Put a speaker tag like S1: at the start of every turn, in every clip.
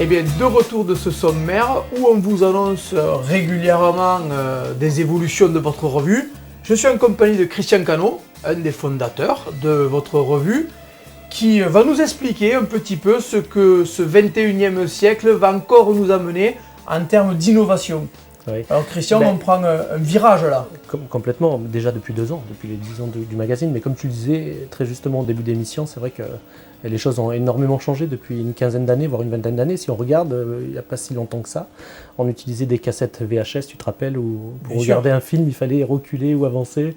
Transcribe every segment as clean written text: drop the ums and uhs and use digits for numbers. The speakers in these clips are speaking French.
S1: Eh bien, de retour de ce sommaire où on vous annonce régulièrement des évolutions de votre revue. Je suis en compagnie de Christian Cano, un des fondateurs de votre revue, qui va nous expliquer un petit peu ce que ce 21e siècle va encore nous amener en termes d'innovation.
S2: Oui.
S1: Alors Christian, on prend un virage là.
S2: Complètement, déjà depuis 2 ans, depuis les 10 ans du magazine, mais comme tu le disais très justement au début d'émission, c'est vrai que les choses ont énormément changé depuis une quinzaine d'années, voire une vingtaine d'années. Si on regarde, il n'y a pas si longtemps que ça, on utilisait des cassettes VHS, tu te rappelles, où pour regarder un film, il fallait reculer ou avancer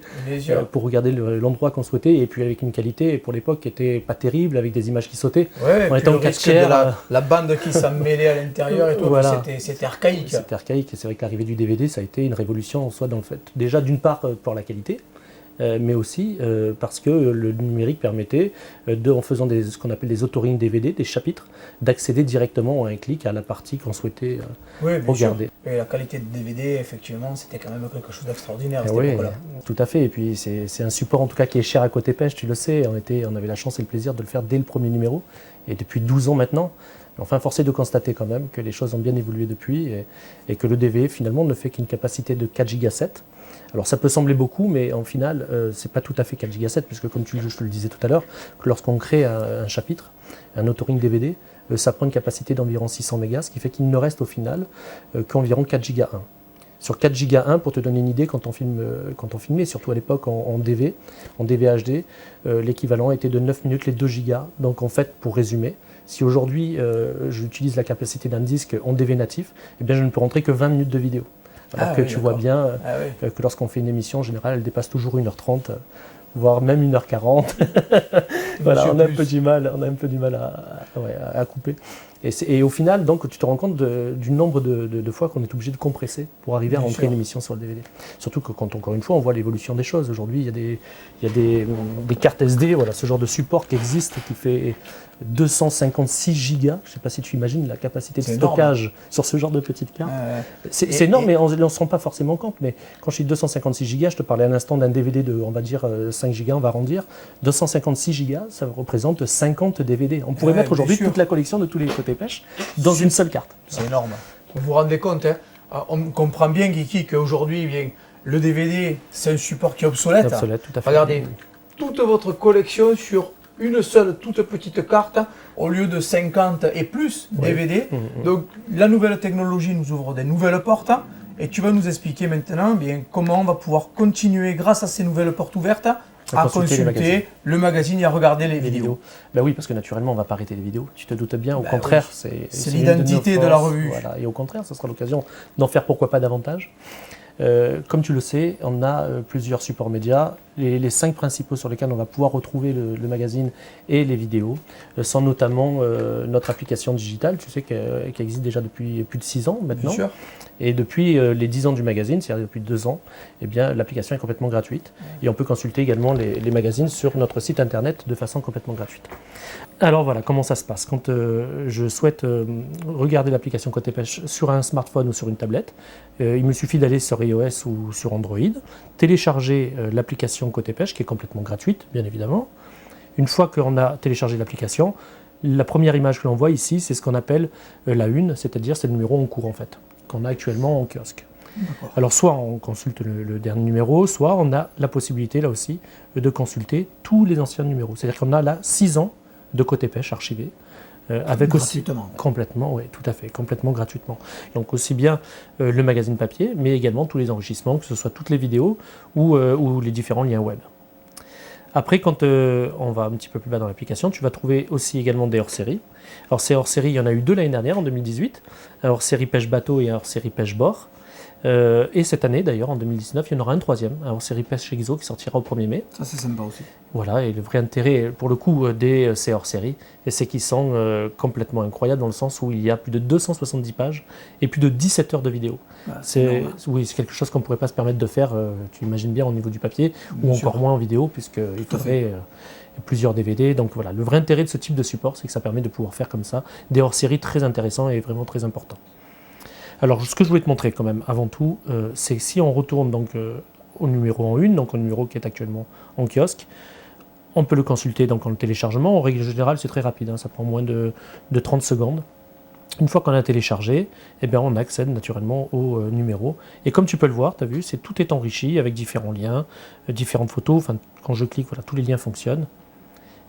S2: pour regarder l'endroit qu'on souhaitait, et puis avec une qualité, pour l'époque, qui n'était pas terrible, avec des images qui sautaient.
S1: Ouais, on était en 4K, la bande qui s'en mêlait à l'intérieur et tout, voilà. C'était archaïque.
S2: C'était archaïque, et c'est vrai que l'arrivée du DVD, ça a été une révolution en soi dans le fait. Déjà, d'une part, pour la qualité, mais aussi parce que le numérique permettait, en faisant ce qu'on appelle des autoring DVD, des chapitres, d'accéder directement à un clic à la partie qu'on souhaitait regarder.
S1: Sûr. Et la qualité de DVD, effectivement, c'était quand même quelque chose d'extraordinaire à cette
S2: oui,
S1: époque-là.
S2: Tout à fait. Et puis c'est un support en tout cas qui est cher à Côté Pêche, tu le sais. On avait la chance et le plaisir de le faire dès le premier numéro, et depuis 12 ans maintenant. Enfin, force est de constater quand même que les choses ont bien évolué depuis et que le DVD finalement ne fait qu'une capacité de 4 Go 7. Alors ça peut sembler beaucoup, mais en final, c'est pas tout à fait 4 Go 7, puisque comme je te le disais tout à l'heure, que lorsqu'on crée un chapitre, un autoring DVD, ça prend une capacité d'environ 600 mégas, ce qui fait qu'il ne reste au final qu'environ 4 Go 1. Sur 4 Go 1, pour te donner une idée, quand on filmait, surtout à l'époque en DV HD, l'équivalent était de 9 minutes les 2 Go. Donc en fait, pour résumer, si aujourd'hui j'utilise la capacité d'un disque en DV natif, eh bien je ne peux rentrer que 20 minutes de vidéo. Alors que tu vois bien que lorsqu'on fait une émission, en général, elle dépasse toujours 1h30, voire même 1h40. Voilà, on a un peu du mal à couper. Et au final, donc, tu te rends compte du nombre de fois qu'on est obligé de compresser pour arriver à rentrer une émission sur le DVD. Surtout que quand, encore une fois, on voit l'évolution des choses. Aujourd'hui, il y a des cartes SD, voilà, ce genre de support qui existe, qui fait 256 gigas. Je ne sais pas si tu imagines la capacité de stockage sur ce genre de petite carte. C'est énorme, mais on ne se rend pas forcément compte. Mais quand je dis 256 gigas, je te parlais à l'instant d'un DVD de, on va dire, 5 gigas, on va arrondir. 256 gigas, ça représente 50 DVD. On pourrait mettre aujourd'hui toute la collection de tous les Côté Pêche dans une seule carte.
S1: C'est énorme. Vous vous rendez compte, hein, on comprend bien, Guigui, qu'aujourd'hui, le DVD, c'est un support qui est obsolète.
S2: Obsolète, tout à fait.
S1: Regardez, toute votre collection sur une seule toute petite carte, au lieu de 50 et plus DVD. Donc la nouvelle technologie nous ouvre des nouvelles portes. Et tu vas nous expliquer maintenant comment on va pouvoir continuer, grâce à ces nouvelles portes ouvertes, à consulter le magazine et à regarder les vidéos.
S2: Ben oui, parce que naturellement, on ne va pas arrêter les vidéos. Tu te doutes bien, au contraire,
S1: c'est l'identité de la revue.
S2: Voilà. Et au contraire, ce sera l'occasion d'en faire pourquoi pas davantage. Comme tu le sais, on a plusieurs supports médias. Les 5 principaux sur lesquels on va pouvoir retrouver le magazine et les vidéos sont notamment notre application digitale, tu sais, qui existe déjà depuis plus de 6 ans maintenant.
S1: Bien sûr.
S2: Et depuis les 10 ans du magazine, c'est-à-dire depuis 2 ans, eh bien, l'application est complètement gratuite. Et on peut consulter également les magazines sur notre site internet de façon complètement gratuite. Alors voilà, comment ça se passe. Quand je souhaite regarder l'application Côté Pêche sur un smartphone ou sur une tablette, il me suffit d'aller sur iOS ou sur Android, télécharger l'application Côté Pêche qui est complètement gratuite, bien évidemment. Une fois qu'on a téléchargé l'application, la première image que l'on voit ici, c'est ce qu'on appelle la une, c'est-à-dire c'est le numéro en cours en fait, qu'on a actuellement en kiosque. Alors soit on consulte le dernier numéro, soit on a la possibilité là aussi de consulter tous les anciens numéros. C'est-à-dire qu'on a là 6 ans de Côté Pêche archivés. Avec
S1: gratuitement.
S2: Aussi complètement, oui, tout à fait, complètement gratuitement. Donc aussi bien le magazine papier, mais également tous les enrichissements, que ce soit toutes les vidéos ou les différents liens web. Après, quand on va un petit peu plus bas dans l'application, tu vas trouver aussi également des hors-séries. Alors ces hors-séries, il y en a eu 2 l'année dernière, en 2018, un hors-série pêche bateau et un hors-série pêche bord. Et cette année, d'ailleurs, en 2019, il y en aura un 3e, un hors-série pêche Exo qui sortira au 1er mai.
S1: Ça, c'est sympa aussi.
S2: Voilà, et le vrai intérêt, pour le coup, ces hors-séries, c'est qu'ils sont complètement incroyables dans le sens où il y a plus de 270 pages et plus de 17 heures de vidéo. C'est quelque chose qu'on ne pourrait pas se permettre de faire, tu imagines bien, au niveau du papier, ou encore moins en vidéo, puisqu'il faudrait plusieurs DVD. Donc voilà, le vrai intérêt de ce type de support, c'est que ça permet de pouvoir faire comme ça des hors-séries très intéressants et vraiment très importants. Alors, ce que je voulais te montrer quand même, avant tout, c'est si on retourne donc au numéro en une, donc au numéro qui est actuellement en kiosque, on peut le consulter donc en téléchargement. En règle générale, c'est très rapide, hein, ça prend moins de 30 secondes. Une fois qu'on a téléchargé, eh bien, on accède naturellement au numéro. Et comme tu peux le voir, tu as vu, tout est enrichi avec différents liens, différentes photos. Enfin, quand je clique, voilà, tous les liens fonctionnent.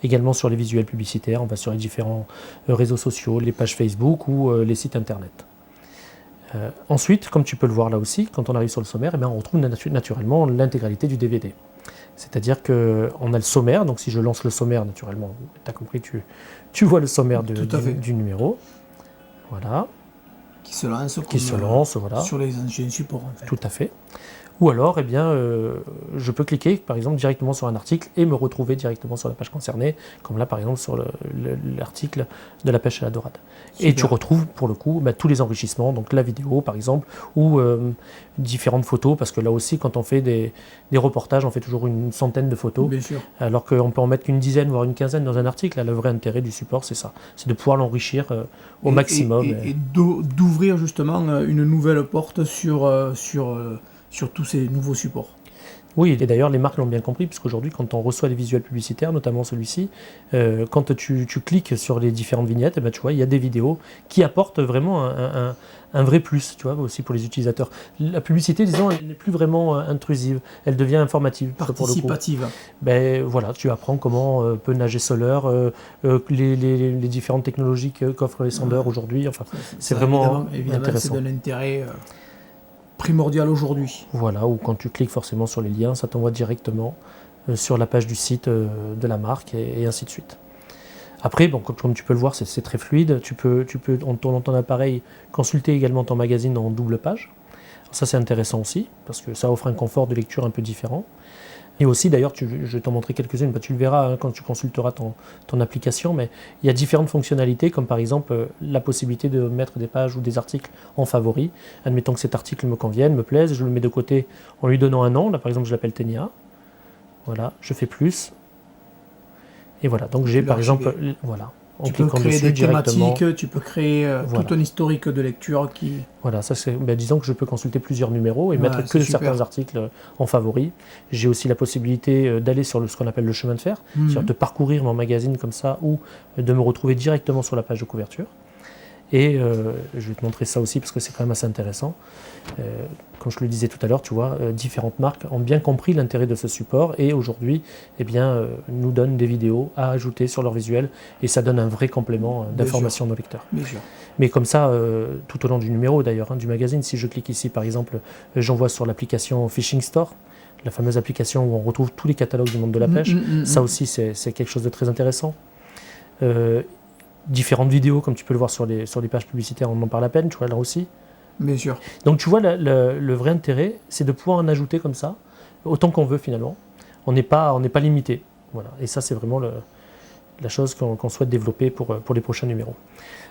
S2: Également sur les visuels publicitaires, on va sur les différents réseaux sociaux, les pages Facebook ou les sites internet. Ensuite, comme tu peux le voir là aussi, quand on arrive sur le sommaire, eh bien, on retrouve naturellement l'intégralité du DVD. C'est-à-dire qu'on a le sommaire, donc si je lance le sommaire, naturellement, tu as compris, tu vois le sommaire du numéro. Voilà.
S1: Qui se
S2: lance, voilà.
S1: Sur les anciens supports en fait.
S2: Tout à fait. Ou alors, eh bien, je peux cliquer par exemple directement sur un article et me retrouver directement sur la page concernée, comme là par exemple sur l'article de la pêche à la dorade. Super. Et tu retrouves pour le coup tous les enrichissements, donc la vidéo par exemple, ou différentes photos, parce que là aussi quand on fait des reportages, on fait toujours une centaine de photos,
S1: bien sûr.
S2: Alors qu'on peut en mettre qu'une dizaine, voire une quinzaine dans un article. Là, le vrai intérêt du support, c'est ça, c'est de pouvoir l'enrichir au maximum.
S1: Et d'ouvrir justement une nouvelle porte sur tous ces nouveaux supports.
S2: Oui, et d'ailleurs les marques l'ont bien compris, puisqu'aujourd'hui quand on reçoit les visuels publicitaires, notamment celui-ci, quand tu cliques sur les différentes vignettes, tu vois, il y a des vidéos qui apportent vraiment un vrai plus, tu vois, aussi pour les utilisateurs. La publicité, disons, elle n'est plus vraiment intrusive, elle devient informative.
S1: Participative.
S2: Voilà, tu apprends comment peut nager soleur, les différentes technologies qu'offrent les sondeurs aujourd'hui. Enfin, c'est vraiment
S1: évidemment,
S2: intéressant.
S1: C'est de l'intérêt primordial aujourd'hui.
S2: Voilà, ou quand tu cliques forcément sur les liens, ça t'envoie directement sur la page du site de la marque et ainsi de suite. Après, bon, comme tu peux le voir, c'est très fluide. Tu peux en tournant ton appareil, consulter également ton magazine en double page. Alors ça, c'est intéressant aussi, parce que ça offre un confort de lecture un peu différent. Et aussi, d'ailleurs, je vais t'en montrer quelques-unes, tu le verras quand tu consulteras ton application, mais il y a différentes fonctionnalités, comme par exemple la possibilité de mettre des pages ou des articles en favoris. Admettons que cet article me convienne, me plaise, je le mets de côté en lui donnant un nom. Là, par exemple, je l'appelle Ténia. Voilà, je fais plus. Et voilà, donc j'ai par exemple, voilà.
S1: Tu peux créer des thématiques, tu peux créer tout un historique de lecture qui...
S2: Voilà, ça c'est, disons que je peux consulter plusieurs numéros et mettre que certains articles en favoris. J'ai aussi la possibilité d'aller sur ce qu'on appelle le chemin de fer, c'est-à-dire de parcourir mon magazine comme ça ou de me retrouver directement sur la page de couverture. Et je vais te montrer ça aussi parce que c'est quand même assez intéressant. Comme je le disais tout à l'heure, tu vois, différentes marques ont bien compris l'intérêt de ce support et aujourd'hui, nous donnent des vidéos à ajouter sur leur visuel et ça donne un vrai complément d'information à nos lecteurs. Mais comme ça, tout au long du numéro d'ailleurs, du magazine, si je clique ici par exemple, j'envoie sur l'application Fishing Store, la fameuse application où on retrouve tous les catalogues du monde de la pêche. Ça aussi, c'est quelque chose de très intéressant. Différentes vidéos, comme tu peux le voir sur les pages publicitaires, on en parle à peine, tu vois, là aussi.
S1: Bien sûr.
S2: Donc tu vois, le vrai intérêt, c'est de pouvoir en ajouter comme ça, autant qu'on veut finalement. On n'est pas limité. Voilà. Et ça, c'est vraiment la chose qu'on souhaite développer pour les prochains numéros.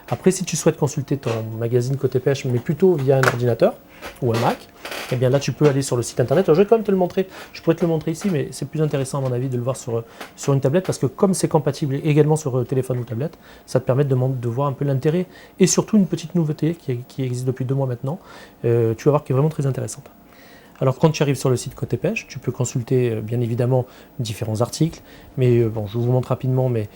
S2: Après, si tu souhaites consulter ton magazine Côté Pêche, mais plutôt via un ordinateur ou un Mac, eh bien là, tu peux aller sur le site internet. Alors, je vais quand même te le montrer. Je pourrais te le montrer ici, mais c'est plus intéressant à mon avis de le voir sur une tablette parce que comme c'est compatible également sur téléphone ou tablette, ça te permet de voir un peu l'intérêt et surtout une petite nouveauté qui existe depuis 2 mois maintenant. Tu vas voir qui est vraiment très intéressante. Alors quand tu arrives sur le site Côté Pêche, tu peux consulter bien évidemment différents articles, mais bon, je vous montre rapidement, mais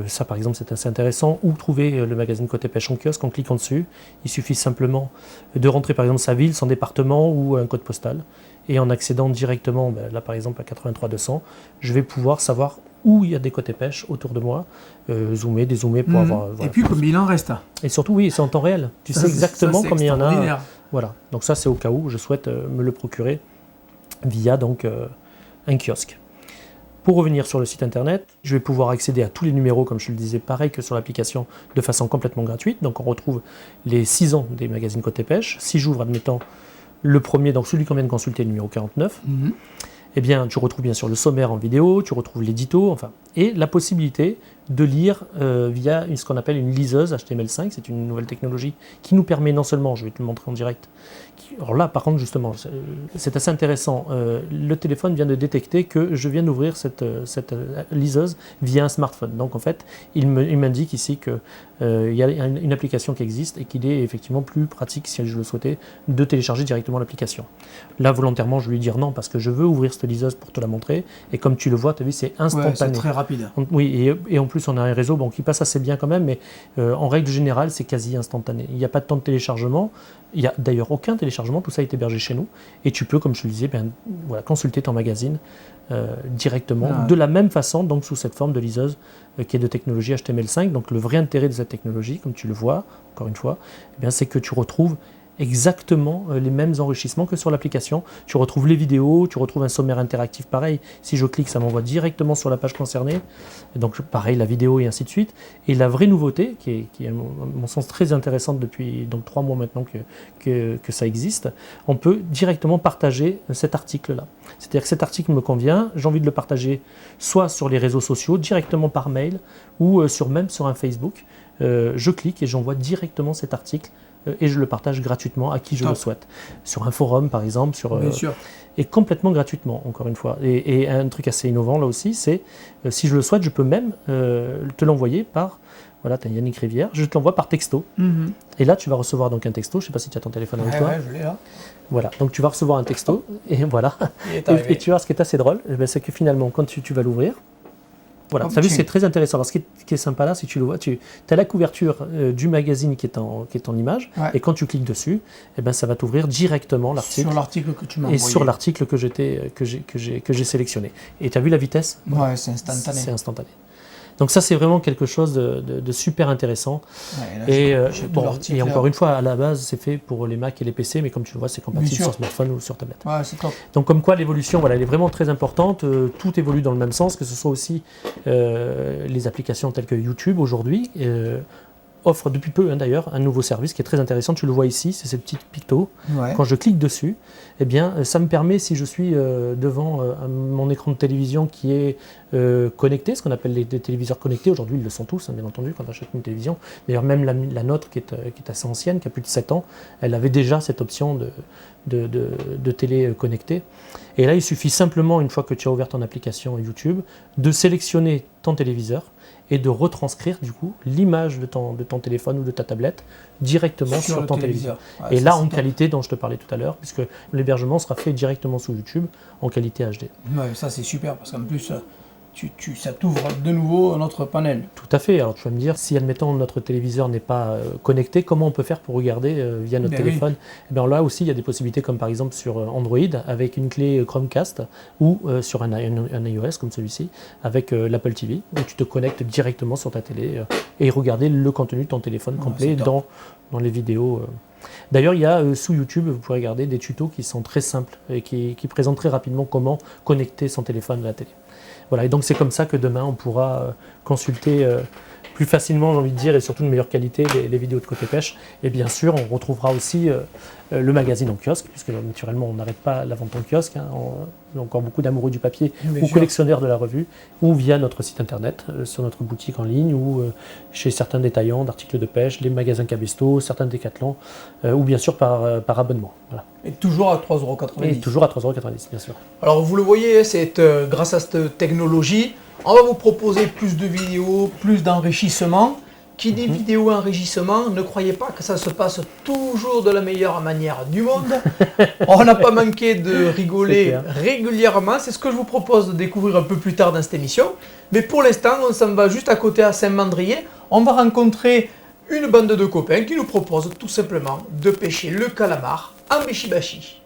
S2: ça par exemple c'est assez intéressant, ou trouver le magazine Côté Pêche en kiosque en cliquant dessus. Il suffit simplement de rentrer par exemple sa ville, son département ou un code postal, et en accédant directement, là par exemple à 83 200, je vais pouvoir savoir où il y a des côtés pêche autour de moi, zoomer, dézoomer pour avoir...
S1: Voilà. Et puis combien il en reste.
S2: Et surtout, oui, c'est en temps réel. Tu sais exactement combien il y en a. Voilà, donc ça c'est au cas où je souhaite me le procurer via donc un kiosque. Pour revenir sur le site internet, je vais pouvoir accéder à tous les numéros, comme je le disais, pareil que sur l'application, de façon complètement gratuite. Donc on retrouve les 6 ans des magazines Côté Pêche. Si j'ouvre, admettons, le premier, donc celui qu'on vient de consulter, le numéro 49, eh bien, tu retrouves bien sûr le sommaire en vidéo, tu retrouves l'édito, et la possibilité de lire via ce qu'on appelle une liseuse HTML5. C'est une nouvelle technologie qui nous permet non seulement, je vais te le montrer en direct, alors là par contre justement, c'est assez intéressant, le téléphone vient de détecter que je viens d'ouvrir cette liseuse via un smartphone. Donc en fait, il m'indique ici qu'il y a une application qui existe et qu'il est effectivement plus pratique, si je le souhaitais, de télécharger directement l'application. Là volontairement, je vais lui dire non parce que je veux ouvrir cette liseuse pour te la montrer, et comme tu le vois, tu as vu, c'est instantané.
S1: Ouais, c'est très rapide.
S2: Oui, et en plus plus, on a un réseau qui passe assez bien quand même, mais en règle générale, c'est quasi instantané. Il n'y a pas de temps de téléchargement. Il n'y a d'ailleurs aucun téléchargement. Tout ça est hébergé chez nous. Et tu peux, comme je le disais, consulter ton magazine directement, de la même façon, donc sous cette forme de liseuse qui est de technologie HTML5. Donc le vrai intérêt de cette technologie, comme tu le vois, encore une fois, c'est que tu retrouves exactement les mêmes enrichissements que sur l'application. Tu retrouves les vidéos, tu retrouves un sommaire interactif pareil. Si je clique, ça m'envoie directement sur la page concernée. Et donc pareil, la vidéo et ainsi de suite. Et la vraie nouveauté, qui est à mon sens très intéressante depuis 3 mois maintenant que ça existe, on peut directement partager cet article-là. C'est-à-dire que cet article me convient, j'ai envie de le partager soit sur les réseaux sociaux, directement par mail, ou même sur un Facebook. Je clique et j'envoie directement cet article et je le partage gratuitement à qui je le souhaite. Sur un forum par exemple, et complètement gratuitement, encore une fois. Et un truc assez innovant là aussi, c'est si je le souhaite, je peux même te l'envoyer par, voilà, tu as Yannick Rivière, je te l'envoie par texto. Et là, tu vas recevoir donc un texto, je ne sais pas si tu as ton téléphone avec toi.
S1: Ouais, je l'ai là.
S2: Voilà, donc tu vas recevoir un texto, et voilà. Et tu vois, ce qui est assez drôle, c'est que finalement, quand tu vas l'ouvrir, voilà, tu as vu, c'est très intéressant. Alors, ce qui est sympa là, si tu le vois, tu as la couverture du magazine qui est en image, et quand tu cliques dessus, ça va t'ouvrir directement l'article.
S1: Sur l'article que tu m'as
S2: envoyé.
S1: Et
S2: sur l'article que j'ai sélectionné. Et tu as vu la vitesse?
S1: Ouais, c'est instantané.
S2: C'est instantané. Donc ça, c'est vraiment quelque chose de super intéressant.
S1: Ouais,
S2: et encore une fois, à la base, c'est fait pour les Mac et les PC, mais comme tu le vois, c'est compatible sur smartphone ou sur tablette.
S1: Ouais, c'est top.
S2: Donc comme quoi, l'évolution, elle est vraiment très importante. Tout évolue dans le même sens, que ce soit aussi les applications telles que YouTube aujourd'hui. Offre depuis peu d'ailleurs un nouveau service qui est très intéressant. Tu le vois ici, c'est ces petits pictos. Quand je clique dessus, ça me permet, si je suis devant mon écran de télévision qui est connecté, ce qu'on appelle les téléviseurs connectés, aujourd'hui ils le sont tous, bien entendu, quand on achète une télévision. D'ailleurs même la nôtre qui est assez ancienne, qui a plus de 7 ans, elle avait déjà cette option de télé connectée. Et là il suffit simplement, une fois que tu as ouvert ton application YouTube, de sélectionner ton téléviseur et de retranscrire du coup l'image de ton téléphone ou de ta tablette directement sur ton téléviseur. Et là, en qualité dont je te parlais tout à l'heure, puisque l'hébergement sera fait directement sous YouTube en qualité HD.
S1: Ouais, ça c'est super, parce qu'en plus, ça t'ouvre de nouveau notre panel.
S2: Tout à fait. Alors tu vas me dire, si admettons notre téléviseur n'est pas connecté, comment on peut faire pour regarder via notre téléphone? Là aussi, il y a des possibilités comme par exemple sur Android avec une clé Chromecast ou sur un iOS comme celui-ci avec l'Apple TV, où tu te connectes directement sur ta télé et regarder le contenu de ton téléphone complet dans les vidéos. D'ailleurs, il y a sous YouTube, vous pouvez regarder des tutos qui sont très simples et qui présentent très rapidement comment connecter son téléphone à la télé. Voilà, et donc c'est comme ça que demain on pourra consulter plus facilement, j'ai envie de dire, et surtout de meilleure qualité les vidéos de Côté Pêche. Et bien sûr, on retrouvera aussi le magazine en kiosque, puisque naturellement on n'arrête pas la vente en kiosque. On a encore beaucoup d'amoureux du papier ou collectionneurs de la revue, ou via notre site internet, sur notre boutique en ligne, ou chez certains détaillants d'articles de pêche, les magasins Cabesto, certains Décathlon, ou bien sûr par abonnement. Voilà.
S1: Et toujours à 3,90 €.
S2: Et toujours à 3,90 €, bien sûr.
S1: Alors vous le voyez, c'est grâce à cette technologie, on va vous proposer plus de vidéos, plus d'enrichissement. Qui dit vidéo enrichissement, ne croyez pas que ça se passe toujours de la meilleure manière du monde. On n'a pas manqué de rigoler régulièrement. C'est ce que je vous propose de découvrir un peu plus tard dans cette émission. Mais pour l'instant, on s'en va juste à côté à Saint-Mandrier. On va rencontrer une bande de copains qui nous proposent tout simplement de pêcher le calamar en Bichibachi.